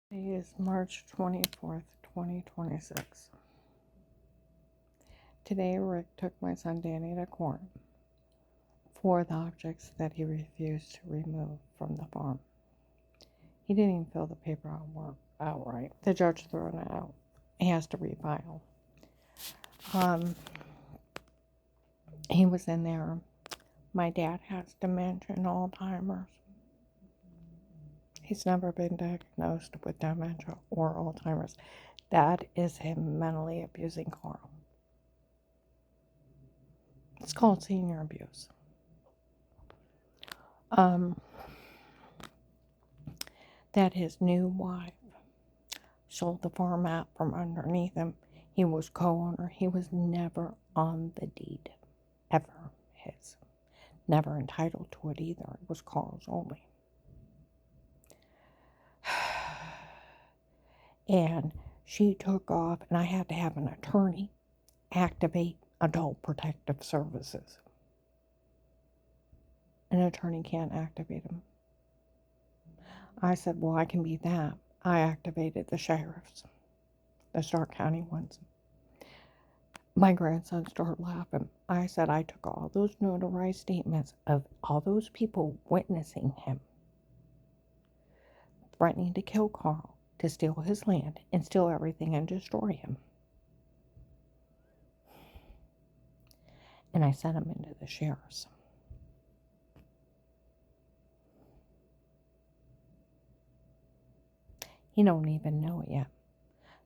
Today is March 24th, 2026. Today, Rick took my son Danny to court for the objects that he refused to remove from the farm. He didn't even fill the paper out right. The judge threw it out. He has to refile. He was in there. My dad has dementia and Alzheimer's. He's never been diagnosed with dementia or Alzheimer's. That is him mentally abusing Carl. It's called senior abuse. That his new wife sold the farm out from underneath him. He was co-owner. He was never on the deed, ever his. Never entitled to it either. It was Carl's only. And she took off, and I had to have an attorney activate Adult Protective Services. An attorney can't activate them. I said, well, I can be that. I activated the sheriffs, the Stark County ones. My grandson started laughing. I said I took all those notarized statements of all those people witnessing him, threatening to kill Carl, to steal his land, and steal everything and destroy him. And I sent him into the sheriff's. He don't even know it yet.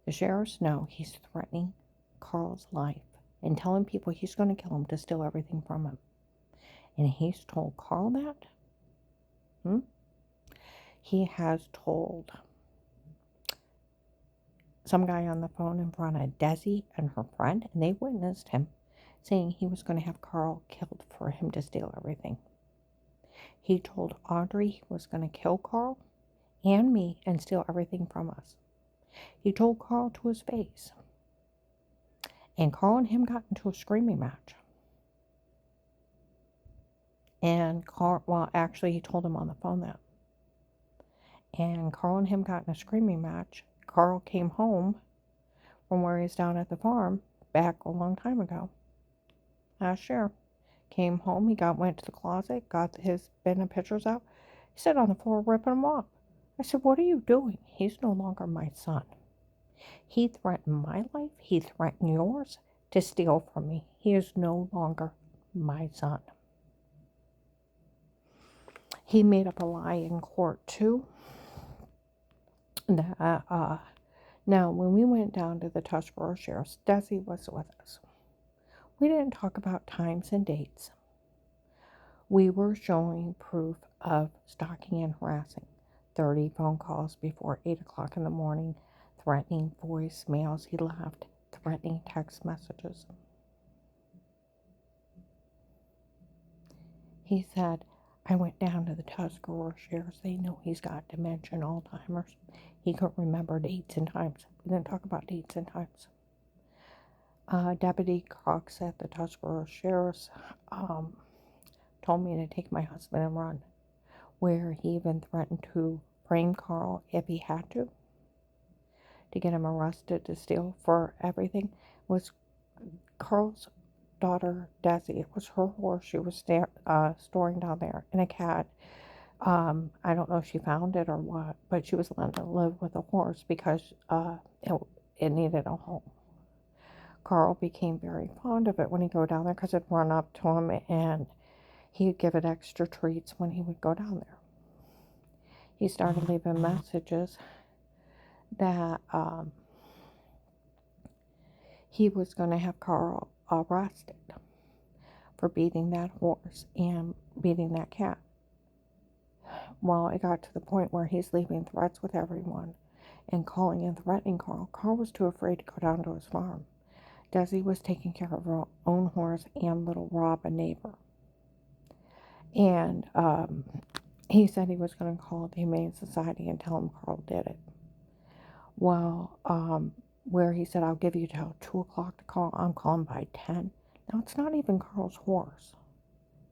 The sheriffs know he's threatening Carl's life and telling people he's going to kill him to steal everything from him. And he's told Carl that. He has told some guy on the phone in front of Desi and her friend, and they witnessed him saying he was going to have Carl killed for him to steal everything. He told Audrey he was going to kill Carl and me and steal everything from us. He told Carl to his face. And Carl and him got into a screaming match. And Carl, well, actually, he told him on the phone that. And Carl and him got in a screaming match. Carl came home from where he's down at the farm back a long time ago. Last year. Came home, went to the closet, got his bin of pictures out. He sat on the floor ripping them off. I said, what are you doing? He's no longer my son. He threatened my life. He threatened yours to steal from me. He is no longer my son. He made up a lie in court, too. That, now, when we went down to the Tuscarora Sheriff's, Desi was with us. We didn't talk about times and dates. We were showing proof of stalking and harassing. 30 phone calls before 8 o'clock in the morning, threatening voicemails he left, threatening text messages. He said, I went down to the Tuscarora Sheriff's. They know he's got dementia and Alzheimer's. He couldn't remember dates and times. We didn't talk about dates and times. Deputy Cox at the Tuscarora Sheriff's told me to take my husband and run, where he even threatened to frame Carl if he had to get him arrested to steal for everything. It was Carl's daughter, Desi. It was her horse she was storing down there, and a cat. I don't know if she found it or what, but she was allowed to live with a horse because it needed a home. Carl became very fond of it when he'd go down there because it'd run up to him and he'd give it extra treats when he would go down there. He started leaving messages that he was going to have Carl arrested for beating that horse and beating that cat. Well, it got to the point where he's leaving threats with everyone and calling and threatening Carl. Carl was too afraid to go down to his farm. Desi was taking care of her own horse and little Rob, a neighbor. And he said he was going to call the Humane Society and tell him Carl did it. Well, where he said, I'll give you till 2 o'clock to call. I'm calling by 10. Now, it's not even Carl's horse.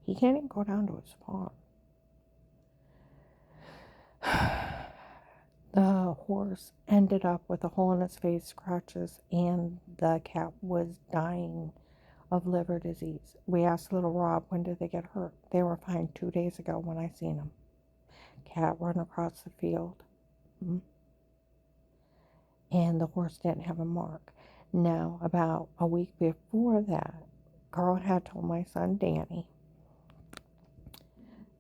He can't even go down to his farm. The horse ended up with a hole in its face, scratches, and the cat was dying of liver disease. We asked little Rob, when did they get hurt? They were fine 2 days ago when I seen them. Cat run across the field. And the horse didn't have a mark. Now, about a week before that, Carl had told my son Danny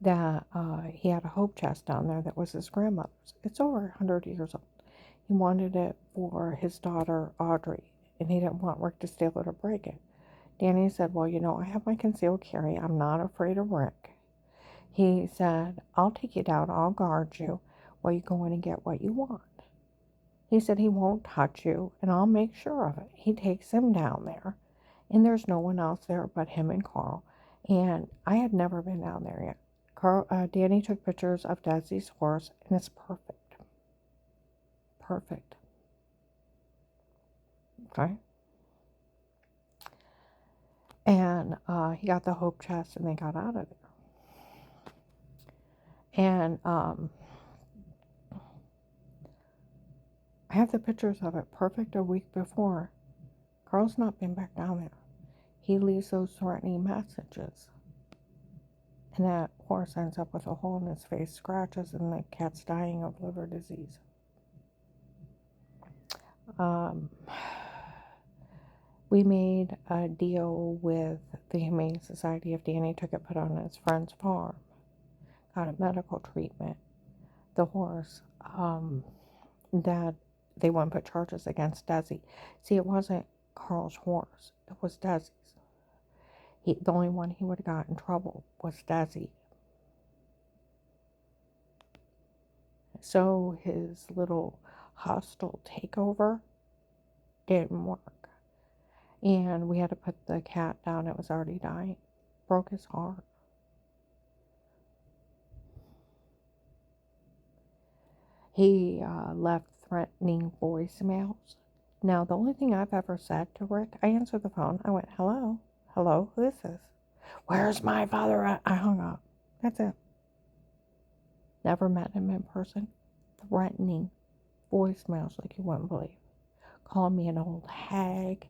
that he had a hope chest down there that was his grandmother's. It's over 100 years old. He wanted it for his daughter Audrey, and he didn't want Rick to steal it or break it. Danny said, well, I have my concealed carry. I'm not afraid of Rick. He said, I'll take you down. I'll guard you while you go in and get what you want. He said he won't touch you, and I'll make sure of it. He takes him down there, and there's no one else there but him and Carl. And I had never been down there yet. Danny took pictures of Desi's horse, and it's perfect. Perfect. Okay? And he got the hope chest, and they got out of there. And I have the pictures of it perfect a week before. Carl's not been back down there. He leaves those threatening messages. And that horse ends up with a hole in his face, scratches, and the cat's dying of liver disease. We made a deal with the Humane Society if Danny took it put on his friend's farm. Got a medical treatment. The horse, that they wouldn't put charges against Desi. See, it wasn't Carl's horse. It was Desi's. The only one he would have got in trouble was Desi. So his little hostile takeover didn't work. And we had to put the cat down. It was already dying. Broke his heart. He left threatening voicemails. Now, the only thing I've ever said to Rick, I answered the phone. I went, hello? Hello? Who is this? Where's my father at? I hung up. That's it. Never met him in person. Threatening voicemails like you wouldn't believe. Calling me an old hag.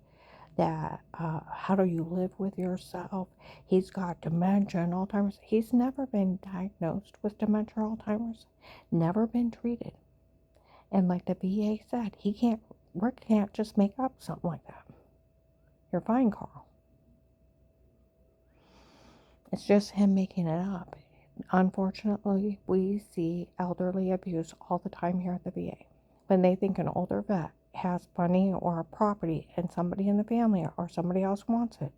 That, how do you live with yourself? He's got dementia and Alzheimer's. He's never been diagnosed with dementia or Alzheimer's. Never been treated. And like the VA said, Rick can't just make up something like that. You're fine, Carl. It's just him making it up. Unfortunately, we see elderly abuse all the time here at the VA. When they think an older vet has money or a property and somebody in the family or somebody else wants it,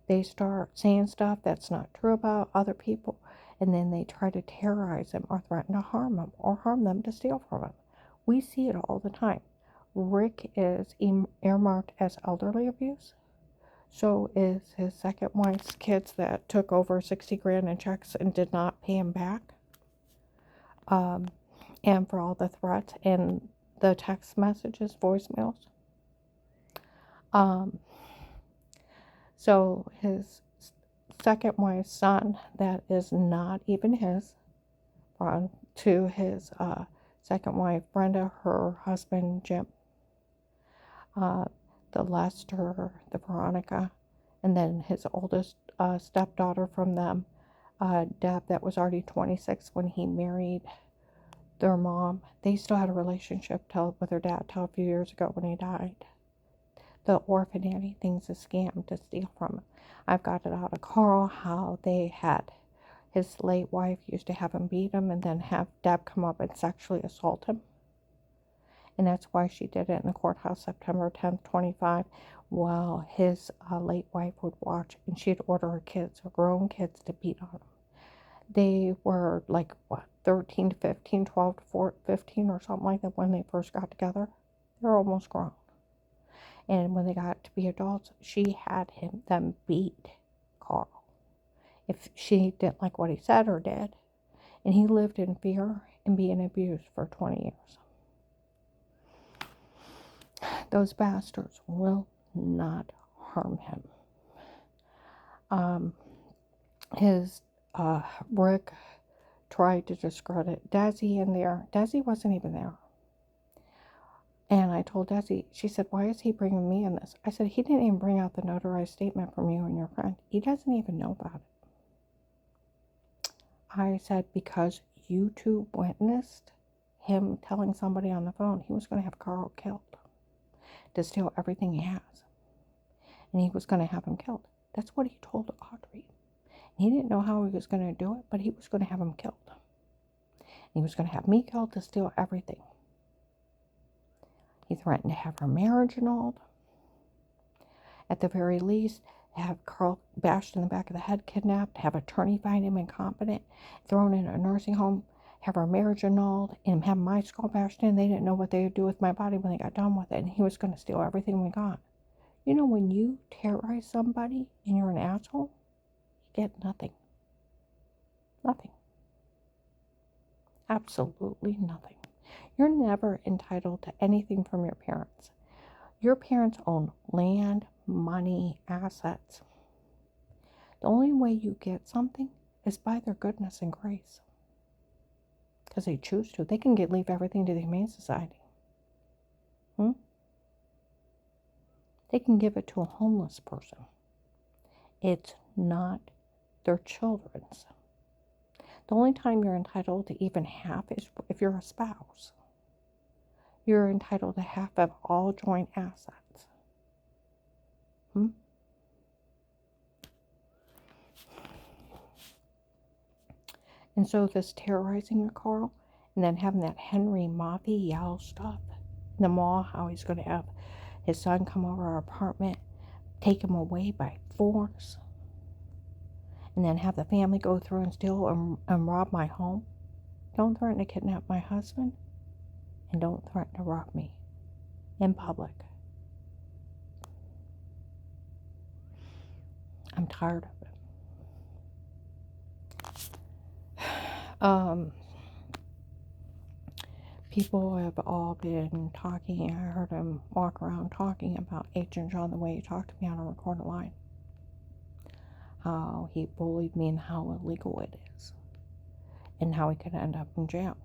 they start saying stuff that's not true about other people, and then they try to terrorize them or threaten to harm them or harm them to steal from them. We see it all the time. Rick is earmarked as elderly abuse. So is his second wife's kids that took over 60 grand in checks and did not pay him back. And for all the threats and the text messages, voicemails. So his second wife's son, that is not even his, to his second wife, Brenda, her husband, Jim, the Lester, the Veronica, and then his oldest stepdaughter from them, Deb, that was already 26 when he married their mom. They still had a relationship with her dad till a few years ago when he died. The orphan nanny thing's a scam to steal from him. I've got it out of Carl how they had his late wife used to have him beat him and then have Deb come up and sexually assault him. And that's why she did it in the courthouse September 10th, 25, while his late wife would watch, and she'd order her kids, her grown kids, to beat on him. They were like, 13 to 15, 12 to 15 or something like that when they first got together. They're almost grown. And when they got to be adults, she had them beat Carl if she didn't like what he said or did. And he lived in fear and being abused for 20 years. Those bastards will not harm him. Rick tried to discredit Desi in there. Desi wasn't even there. I told Desi, she said, why is he bringing me in this? I said, he didn't even bring out the notarized statement from you and your friend. He doesn't even know about it. I said, because you two witnessed him telling somebody on the phone he was going to have Carl killed to steal everything he has. And he was going to have him killed. That's what he told Audrey. He didn't know how he was going to do it, but he was going to have him killed. He was going to have me killed to steal everything. He threatened to have her marriage annulled. At the very least, have Carl bashed in the back of the head, kidnapped, have attorney find him incompetent, thrown in a nursing home, have our marriage annulled, and have my skull bashed in. They didn't know what they would do with my body when they got done with it, and he was going to steal everything we got. You know, when you terrorize somebody and you're an asshole, you get nothing. Nothing. Absolutely nothing. You're never entitled to anything from your parents. Your parents own land, money, assets. The only way you get something is by their goodness and grace. Because they choose to. They can leave everything to the Humane Society. They can give it to a homeless person. It's not their children's. The only time you're entitled to even half is if you're a spouse. You're entitled to half of all joint assets. And so this terrorizing of Carl, and then having that Henry Moffy yell stuff in the mall, how he's going to have his son come over our apartment, take him away by force, and then have the family go through and steal and rob my home. Don't threaten to kidnap my husband, and don't threaten to rob me in public. I'm tired of it. People have all been talking. I heard him walk around talking about Agent John the way he talked to me on a recorded line. How he bullied me and how illegal it is. And how he could end up in jail.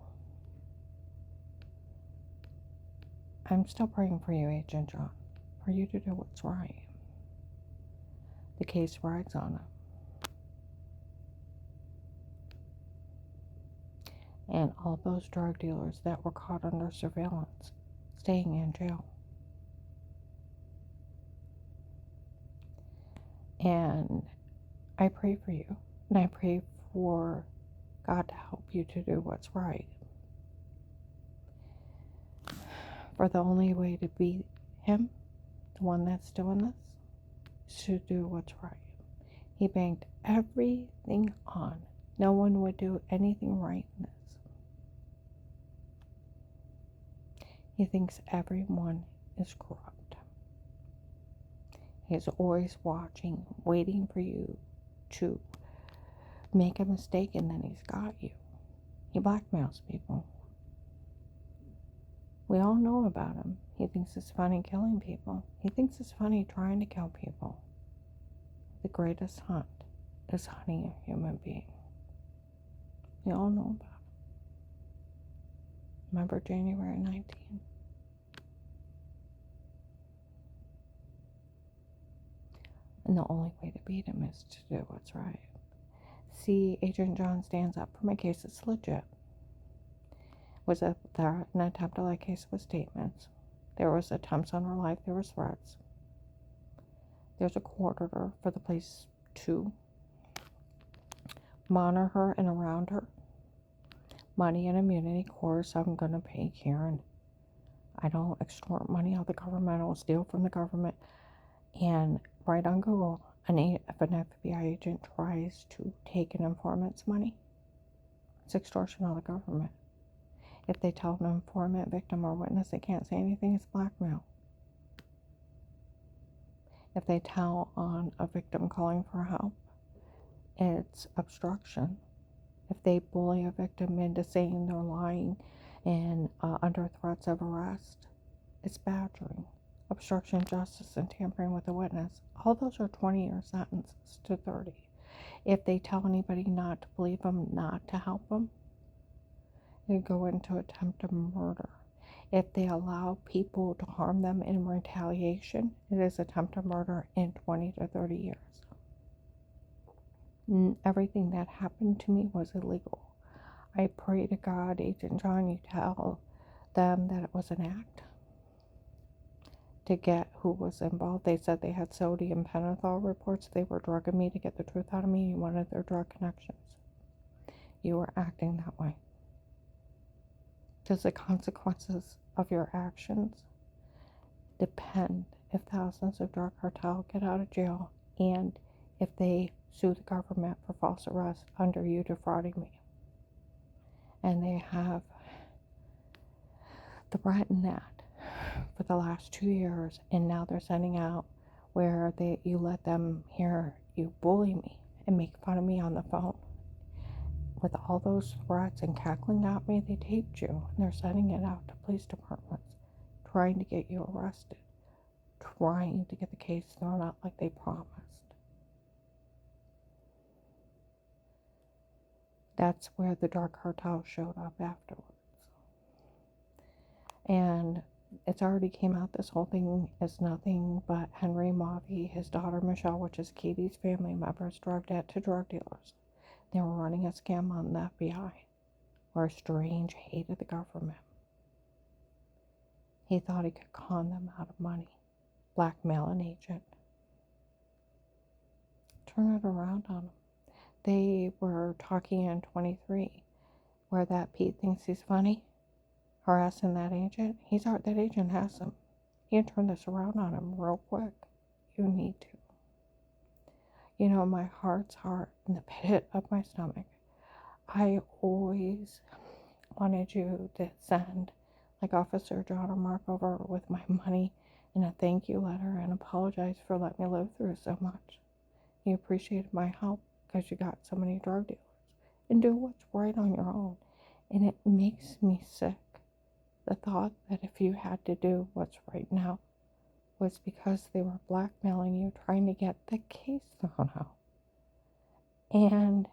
I'm still praying for you, Agent John. For you to do what's right. The case rides on it. And all those drug dealers that were caught under surveillance, staying in jail. And I pray for you. And I pray for God to help you to do what's right. For the only way to beat him, the one that's doing this, is to do what's right. He banked everything on. No one would do anything right in this. He thinks everyone is corrupt. He's always watching, waiting for you to make a mistake, and then he's got you. He blackmails people. We all know about him. He thinks it's funny killing people. He thinks it's funny trying to kill people. The greatest hunt is hunting a human being. We all know about it. Remember January 19th? And the only way to beat him is to do what's right. See, Agent John stands up for my case. It's legit. Was an attempt to lie case with statements. There was attempts on her life. There was threats. There's a court order for the police to monitor her and around her. Money and immunity. Of course, I'm going to pay Karen. I don't extort money out of the government. I don't steal from the government. And right on Google, if an FBI agent tries to take an informant's money, it's extortion of the government. If they tell an informant, victim, or witness they can't say anything, it's blackmail. If they tell on a victim calling for help, it's obstruction. If they bully a victim into saying they're lying and under threats of arrest, it's badgering. Obstruction of justice and tampering with a witness. All those are 20-year sentences to 30. If they tell anybody not to believe them, not to help them, they go into attempted murder. If they allow people to harm them in retaliation, it is attempted murder in 20 to 30 years. Everything that happened to me was illegal. I pray to God, Agent John, you tell them that it was an act to get who was involved. They said they had sodium pentothal reports. They were drugging me to get the truth out of me. You wanted their drug connections. You were acting that way. Does the consequences of your actions depend if thousands of drug cartel get out of jail and if they sue the government for false arrest under you defrauding me? And they have threatened that for the last 2 years, and now they're sending out where you let them hear you bully me and make fun of me on the phone. With all those threats and cackling at me, they taped you, and they're sending it out to police departments, trying to get you arrested, trying to get the case thrown out like they promised. That's where the drug cartel showed up afterwards. And it's already came out this whole thing is nothing but Henry Mavi, his daughter Michelle, which is Katie's family members, drug debt to drug dealers. They were running a scam on the FBI, where Strange hated the government. He thought he could con them out of money, blackmail an agent, turn it around on them. They were talking in 23, where that Pete thinks he's funny, harassing that agent. That agent has him. You can turn this around on him real quick. You need to. You know, my heart's heart in the pit of my stomach. I always wanted you to send, like Officer John or Mark, over with my money and a thank you letter and apologize for letting me live through so much. You appreciated my help because you got so many drug dealers. And do what's right on your own. And it makes me sick, the thought that if you had to do what's right now was because they were blackmailing you, trying to get the case thrown out. And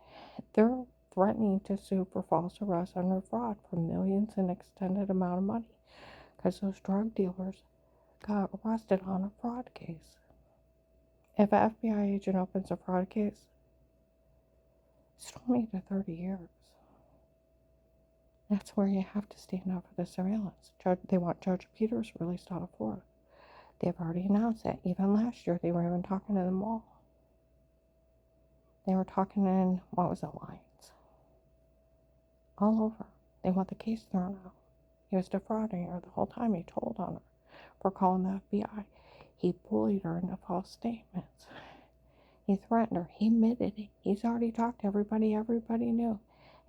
they're threatening to sue for false arrest under fraud for millions in extended amount of money because those drug dealers got arrested on a fraud case. If an FBI agent opens a fraud case, it's 20 to 30 years. That's where you have to stand up for the surveillance. They want Judge Peters released out of Florida. They've already announced that. Even last year, they were even talking to the mall. They were talking in, Lyons. All over. They want the case thrown out. He was defrauding her the whole time. He told on her for calling the FBI. He bullied her into false statements. He threatened her. He admitted it. He's already talked to everybody knew.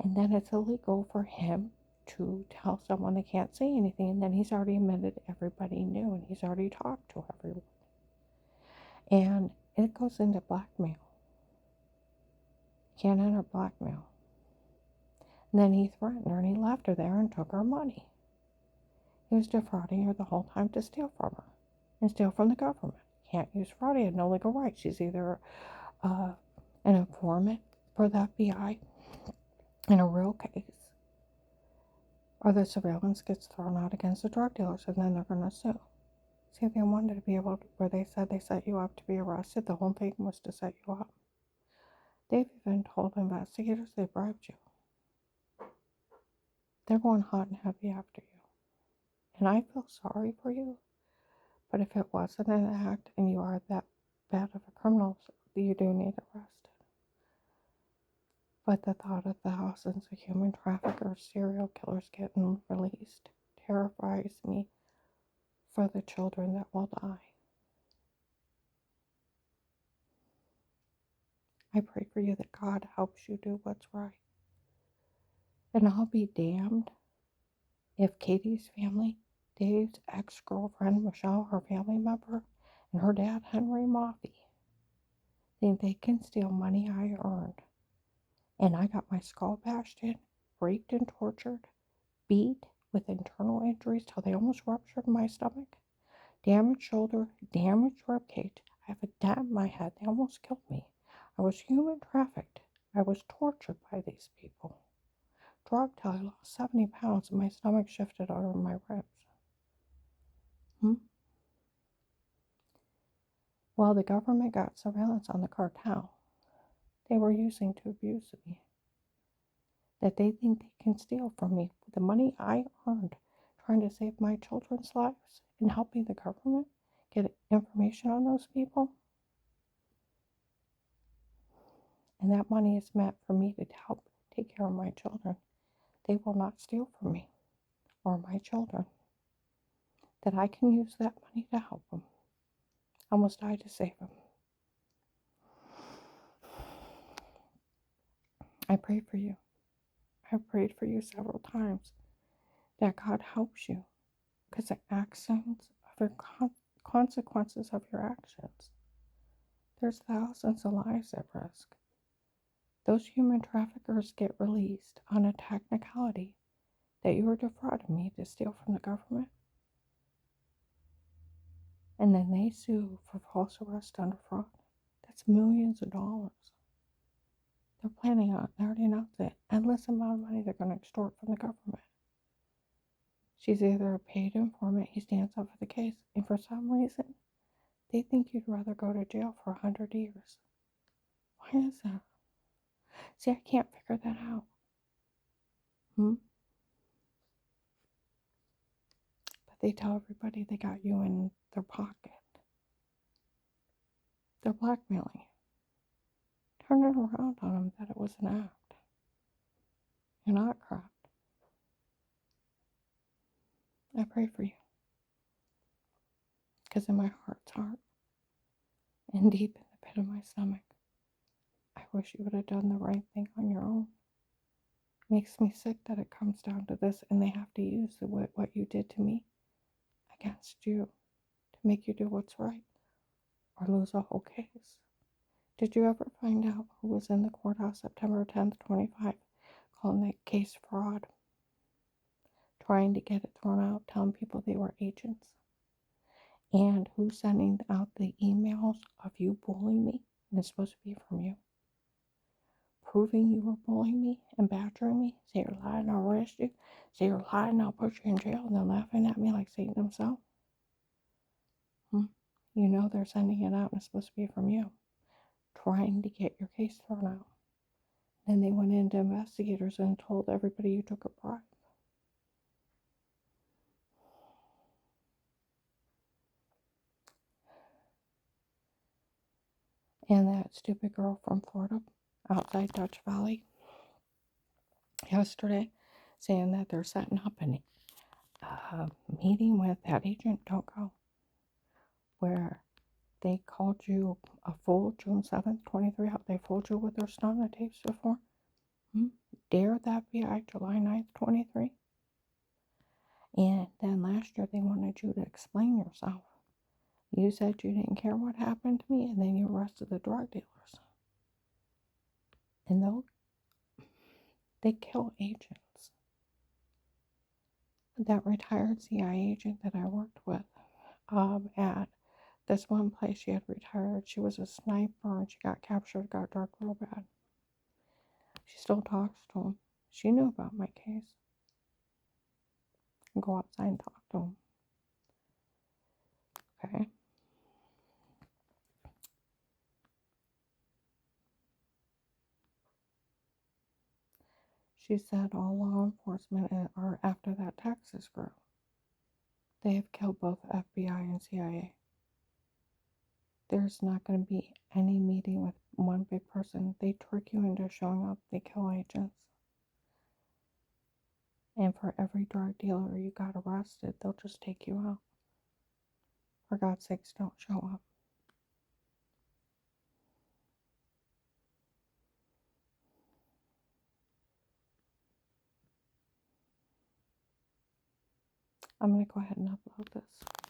And then it's illegal for him to tell someone they can't say anything. And then he's already admitted everybody knew. And he's already talked to everyone. And it goes into blackmail. Can't enter blackmail. And then he threatened her and he left her there and took her money. He was defrauding her the whole time to steal from her and steal from the government. Can't use fraud. He had no legal right. She's either an informant for the FBI in a real case, or the surveillance gets thrown out against the drug dealers, and then they're going to sue. See, they wanted to be able to, where they said they set you up to be arrested, the whole thing was to set you up. They've even told investigators they bribed you. They're going hot and heavy after you. And I feel sorry for you, but if it wasn't an act and you are that bad of a criminal, you do need arrested. But the thought of thousands of human traffickers, serial killers getting released terrifies me for the children that will die. I pray for you that God helps you do what's right. And I'll be damned if Katie's family, Dave's ex-girlfriend, Michelle, her family member, and her dad, Henry Mavi, think they can steal money I earned. And I got my skull bashed in, raped and tortured, beat with internal injuries till they almost ruptured my stomach, damaged shoulder, damaged ribcage. I have a dent in my head. They almost killed me. I was human trafficked. I was tortured by these people. Drugged till I lost 70 pounds and my stomach shifted over my ribs. Hmm? Well, the government got surveillance on the cartel they were using to abuse me, that they think they can steal from me. The money I earned trying to save my children's lives and helping the government get information on those people. And that money is meant for me to help take care of my children. They will not steal from me or my children. That I can use that money to help them. I almost died to save them. I prayed for you. I've prayed for you several times that God helps you because the actions of your consequences of your actions. There's thousands of lives at risk. Those human traffickers get released on a technicality that you were defrauding me to steal from the government. And then they sue for false arrest under fraud. That's millions of dollars. They're planning on, they already announced it, endless amount of money they're going to extort from the government. She's either a paid informant, he stands up for the case, and for some reason, they think you'd rather go to jail for 100 years. Why is that? See, I can't figure that out. But they tell everybody they got you in their pocket. They're blackmailing you. Turn it around on them that it was an act. You're not corrupt. I pray for you. Because in my heart's heart, and deep in the pit of my stomach, I wish you would have done the right thing on your own. It makes me sick that it comes down to this and they have to use what you did to me against you to make you do what's right or lose a whole case. Did you ever find out who was in the courthouse September 10th, 25, calling the case fraud? Trying to get it thrown out, telling people they were agents? And who's sending out the emails of you bullying me? And it's supposed to be from you. Proving you were bullying me and badgering me. Say you're lying, I'll arrest you. Say you're lying, I'll put you in jail. And they're laughing at me like Satan himself. You know they're sending it out and it's supposed to be from you. Trying to get your case thrown out. Then they went into investigators and told everybody you took a bribe. And that stupid girl from Florida outside Dutch Valley yesterday saying that they're setting up a meeting with that agent, don't go, where they called you a fool June 7th, 23, how they fooled you with their stunner tapes before. Dare the FBI July 9th, 23. And then last year they wanted you to explain yourself. You said you didn't care what happened to me, and then you arrested the drug dealers. And they kill agents. That retired CIA agent that I worked with at this one place, she had retired. She was a sniper and she got captured, got drugged real bad. She still talks to him. She knew about my case. And go outside and talk to him. Okay? She said all law enforcement are after that Texas girl. They have killed both FBI and CIA. There's not going to be any meeting with one big person. They trick you into showing up. They kill agents. And for every drug dealer you got arrested, they'll just take you out. For God's sakes, don't show up. I'm going to go ahead and upload this.